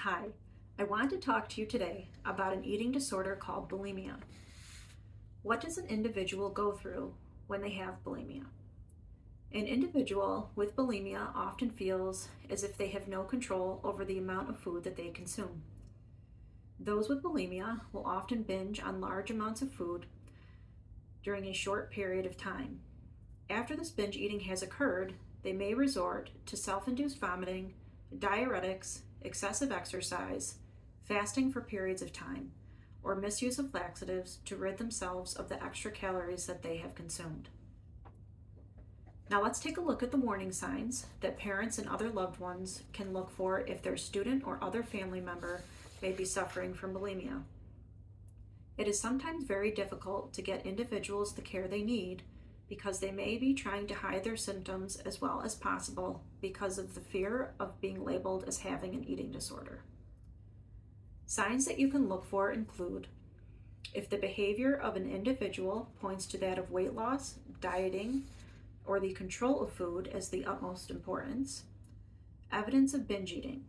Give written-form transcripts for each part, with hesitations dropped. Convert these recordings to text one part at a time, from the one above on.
Hi, I wanted to talk to you today about an eating disorder called bulimia. What does an individual go through when they have bulimia? An individual with bulimia often feels as if they have no control over the amount of food that they consume. Those with bulimia will often binge on large amounts of food during a short period of time. After this binge eating has occurred, they may resort to self-induced vomiting, diuretics, excessive exercise, fasting for periods of time, or misuse of laxatives to rid themselves of the extra calories that they have consumed. Now let's take a look at the warning signs that parents and other loved ones can look for if their student or other family member may be suffering from bulimia. It is sometimes very difficult to get individuals the care they need because they may be trying to hide their symptoms as well as possible because of the fear of being labeled as having an eating disorder. Signs that you can look for include if the behavior of an individual points to that of weight loss, dieting, or the control of food as the utmost importance. Evidence of binge eating.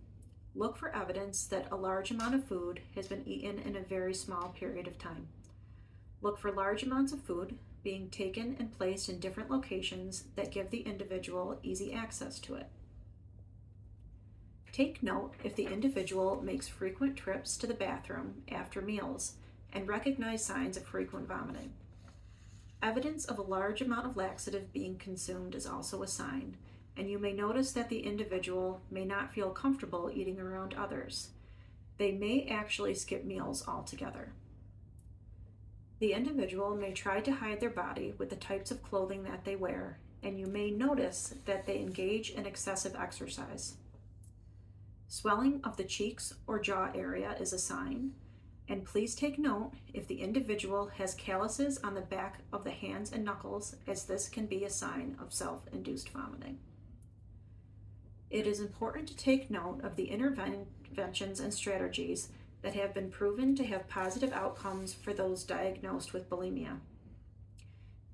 Look for evidence that a large amount of food has been eaten in a very small period of time. Look for large amounts of food being taken and placed in different locations that give the individual easy access to it. Take note if the individual makes frequent trips to the bathroom after meals and recognize signs of frequent vomiting. Evidence of a large amount of laxative being consumed is also a sign, and you may notice that the individual may not feel comfortable eating around others. They may actually skip meals altogether. The individual may try to hide their body with the types of clothing that they wear, and you may notice that they engage in excessive exercise. Swelling of the cheeks or jaw area is a sign, and please take note if the individual has calluses on the back of the hands and knuckles, as this can be a sign of self-induced vomiting. It is important to take note of the interventions and strategies that have been proven to have positive outcomes for those diagnosed with bulimia.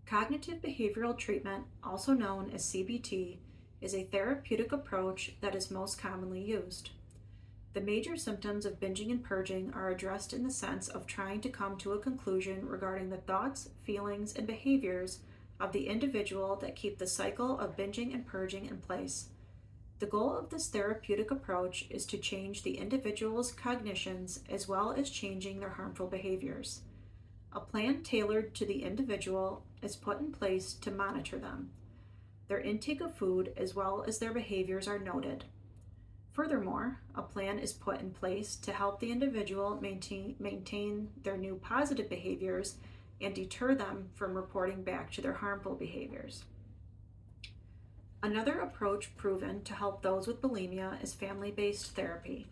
Cognitive behavioral treatment, also known as CBT, is a therapeutic approach that is most commonly used. The major symptoms of binging and purging are addressed in the sense of trying to come to a conclusion regarding the thoughts, feelings, and behaviors of the individual that keep the cycle of binging and purging in place. The goal of this therapeutic approach is to change the individual's cognitions as well as changing their harmful behaviors. A plan tailored to the individual is put in place to monitor them. Their intake of food as well as their behaviors are noted. Furthermore, a plan is put in place to help the individual maintain their new positive behaviors and deter them from reporting back to their harmful behaviors. Another approach proven to help those with bulimia is family-based therapy.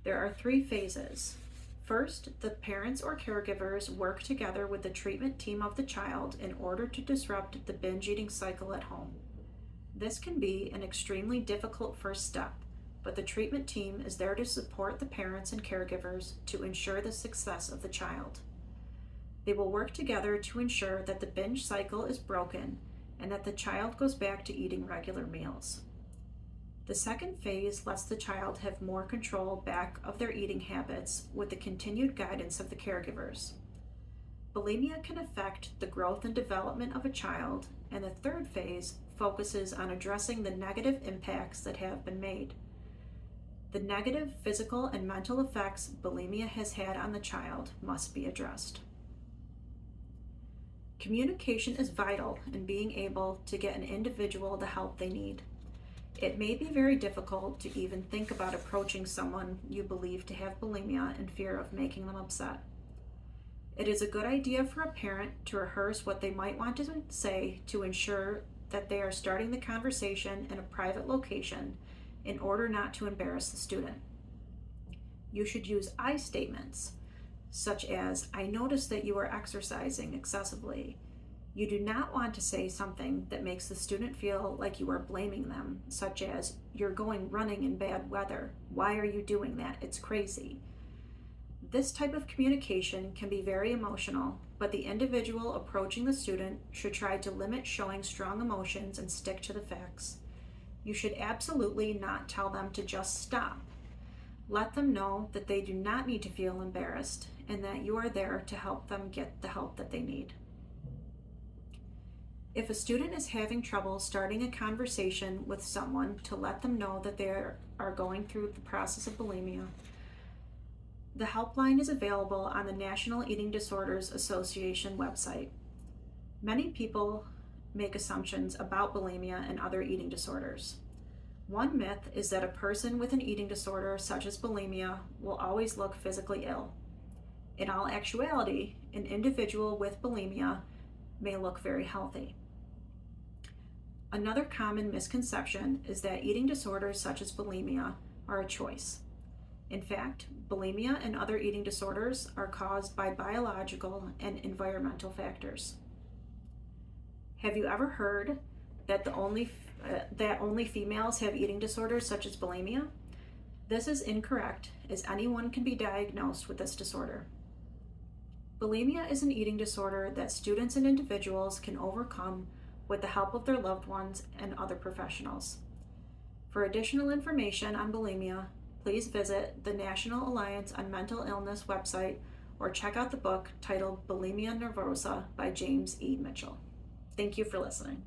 There are 3 phases. First, the parents or caregivers work together with the treatment team of the child in order to disrupt the binge eating cycle at home. This can be an extremely difficult first step, but the treatment team is there to support the parents and caregivers to ensure the success of the child. They will work together to ensure that the binge cycle is broken and that the child goes back to eating regular meals. The second phase lets the child have more control back of their eating habits with the continued guidance of the caregivers. Bulimia can affect the growth and development of a child, and the third phase focuses on addressing the negative impacts that have been made. The negative physical and mental effects bulimia has had on the child must be addressed. Communication is vital in being able to get an individual the help they need. It may be very difficult to even think about approaching someone you believe to have bulimia in fear of making them upset. It is a good idea for a parent to rehearse what they might want to say to ensure that they are starting the conversation in a private location in order not to embarrass the student. You should use I statements, such as, "I noticed that you are exercising excessively." You do not want to say something that makes the student feel like you are blaming them, such as, "You're going running in bad weather. Why are you doing that? It's crazy." This type of communication can be very emotional, but the individual approaching the student should try to limit showing strong emotions and stick to the facts. You should absolutely not tell them to just stop. Let them know that they do not need to feel embarrassed and that you are there to help them get the help that they need. If a student is having trouble starting a conversation with someone to let them know that they are going through the process of bulimia, the helpline is available on the National Eating Disorders Association website. Many people make assumptions about bulimia and other eating disorders. One myth is that a person with an eating disorder such as bulimia will always look physically ill. In all actuality, an individual with bulimia may look very healthy. Another common misconception is that eating disorders such as bulimia are a choice. In fact, bulimia and other eating disorders are caused by biological and environmental factors. Have you ever heard that only females have eating disorders such as bulimia? This is incorrect, as anyone can be diagnosed with this disorder. Bulimia is an eating disorder that students and individuals can overcome with the help of their loved ones and other professionals. For additional information on bulimia, please visit the National Alliance on Mental Illness website or check out the book titled Bulimia Nervosa by James E. Mitchell. Thank you for listening.